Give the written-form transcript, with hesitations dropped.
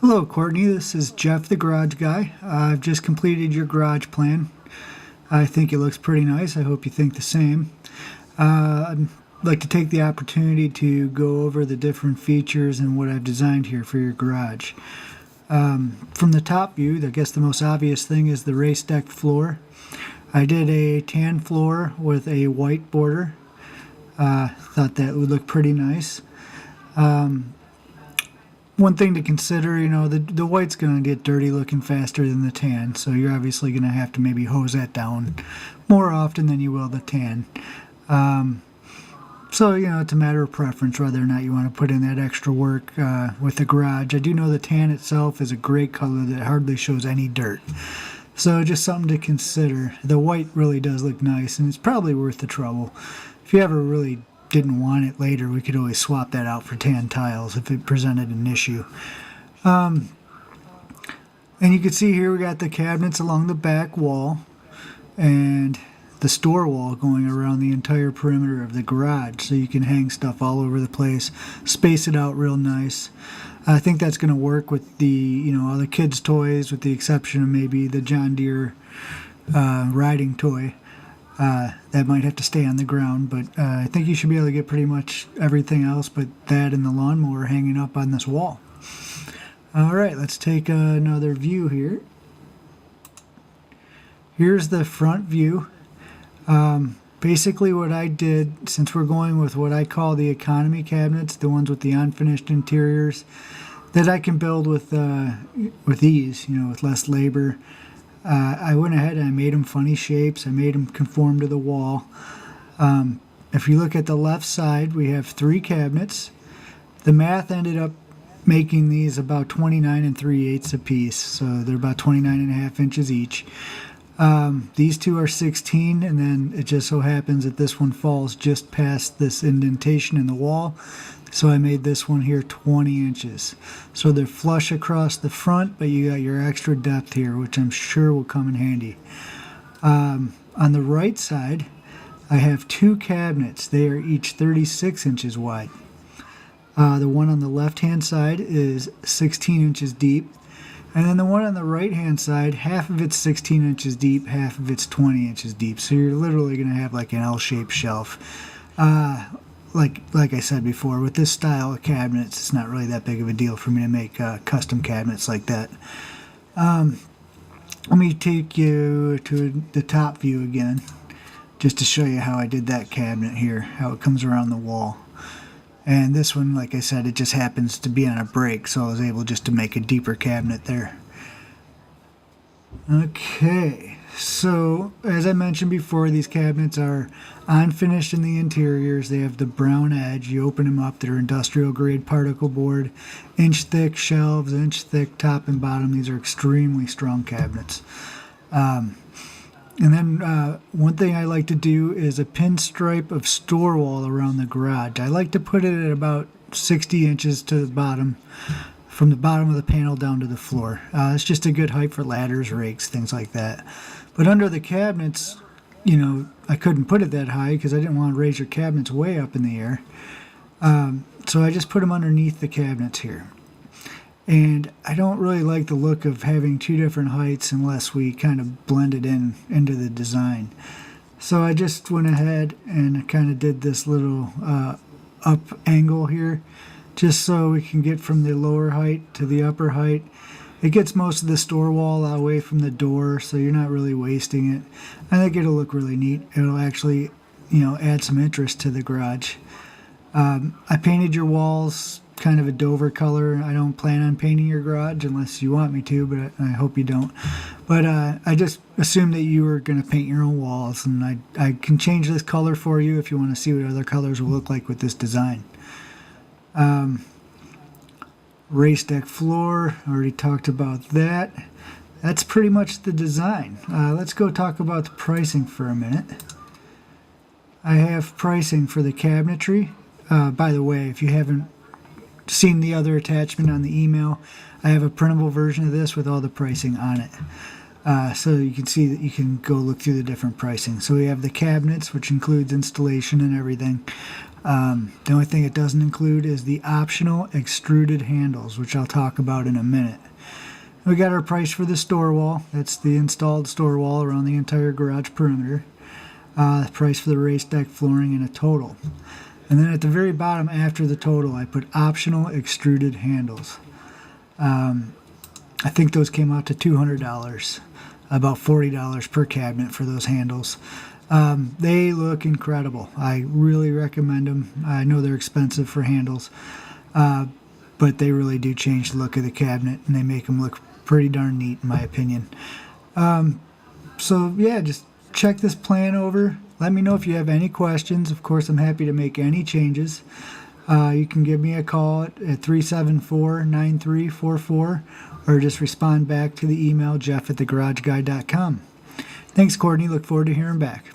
Hello, Courtney. This is Jeff, the garage guy. I've just completed your garage plan. I think it looks pretty nice. I hope you think the same. I'd like to take the opportunity to go over the different features and what I've designed here for your garage. From the top view, I guess the most obvious thing is the raised deck floor. I did a tan floor with a white border. Thought that would look pretty nice. One thing to consider, the white's going to get dirty looking faster than the tan, so you're obviously going to have to maybe hose that down more often than you will the tan. So, it's a matter of preference whether or not you want to put in that extra work with the garage. I do know the tan itself is a great color that hardly shows any dirt. So just something to consider. The white really does look nice, and it's probably worth the trouble. If you ever really didn't want it later, we could always swap that out for tan tiles if it presented an issue. And you can see here we got the cabinets along the back wall and the store wall going around the entire perimeter of the garage, so you can hang stuff all over the place, space it out real nice. I think that's going to work with the all the kids' toys, with the exception of maybe the John Deere riding toy. That might have to stay on the ground, but I think you should be able to get pretty much everything else but that and the lawnmower hanging up on this wall. Alright, let's take another view here. Here's the front view. Basically what I did, since we're going with what I call the economy cabinets, the ones with the unfinished interiors, that I can build with ease, with less labor. I went ahead and I made them funny shapes. I made them conform to the wall. If you look at the left side, we have 3 cabinets. The math ended up making these about 29 3/8 a piece, so they're about 29.5 inches each. These two are 16, and then it just so happens that this one falls just past this indentation in the wall. So I made this one here 20 inches. So they're flush across the front, but you got your extra depth here, which I'm sure will come in handy. On the right side, I have 2 cabinets. They are each 36 inches wide. The one on the left-hand side is 16 inches deep. And then the one on the right-hand side, half of it's 16 inches deep, half of it's 20 inches deep. So you're literally going to have like an L-shaped shelf. Like I said before, with this style of cabinets, it's not really that big of a deal for me to make custom cabinets like that. Let me take you to the top view again, just to show you how I did that cabinet here, how it comes around the wall. And this one, like I said, it just happens to be on a break, so I was able just to make a deeper cabinet there. Okay, so as I mentioned before, these cabinets are unfinished in the interiors. They have the brown edge. You open them up, they're industrial grade particle board, inch thick shelves, inch thick top and bottom. These are extremely strong cabinets. And then one thing I like to do is a pinstripe of store wall around the garage. I like to put it at about 60 inches to the bottom, from the bottom of the panel down to the floor. It's just a good height for ladders, rakes, things like that. But under the cabinets, I couldn't put it that high because I didn't want to raise your cabinets way up in the air. So I just put them underneath the cabinets here. And I don't really like the look of having 2 different heights unless we kind of blend it into the design. So I just went ahead and kind of did this little up angle here, just so we can get from the lower height to the upper height. It gets most of the store wall away from the door, so you're not really wasting it. I think it'll look really neat. It'll actually, add some interest to the garage. I painted your walls kind of a Dover color. I don't plan on painting your garage unless you want me to, but I hope you don't. But I just assumed that you were going to paint your own walls, and I can change this color for you if you want to see what other colors will look like with this design. Raised deck floor, already talked about that. That's pretty much the design. Let's go talk about the pricing for a minute. I have pricing for the cabinetry. By the way, if you haven't seen the other attachment on the email, I have a printable version of this with all the pricing on it. So you can see that you can go look through the different pricing. So we have the cabinets, which includes installation and everything. The only thing it doesn't include is the optional extruded handles, which I'll talk about in a minute. We got our price for the store wall. That's the installed store wall around the entire garage perimeter. The price for the raised deck flooring and a total. And then at the very bottom after the total, I put optional extruded handles. I think those came out to $200, about $40 per cabinet for those handles. They look incredible. I really recommend them. I know they're expensive for handles, but they really do change the look of the cabinet, and they make them look pretty darn neat in my opinion. So yeah, just check this plan over. Let me know if you have any questions. Of course, I'm happy to make any changes. You can give me a call at 374-9344 or just respond back to the email jeff@thegarageguy.com. Thanks, Courtney. Look forward to hearing back.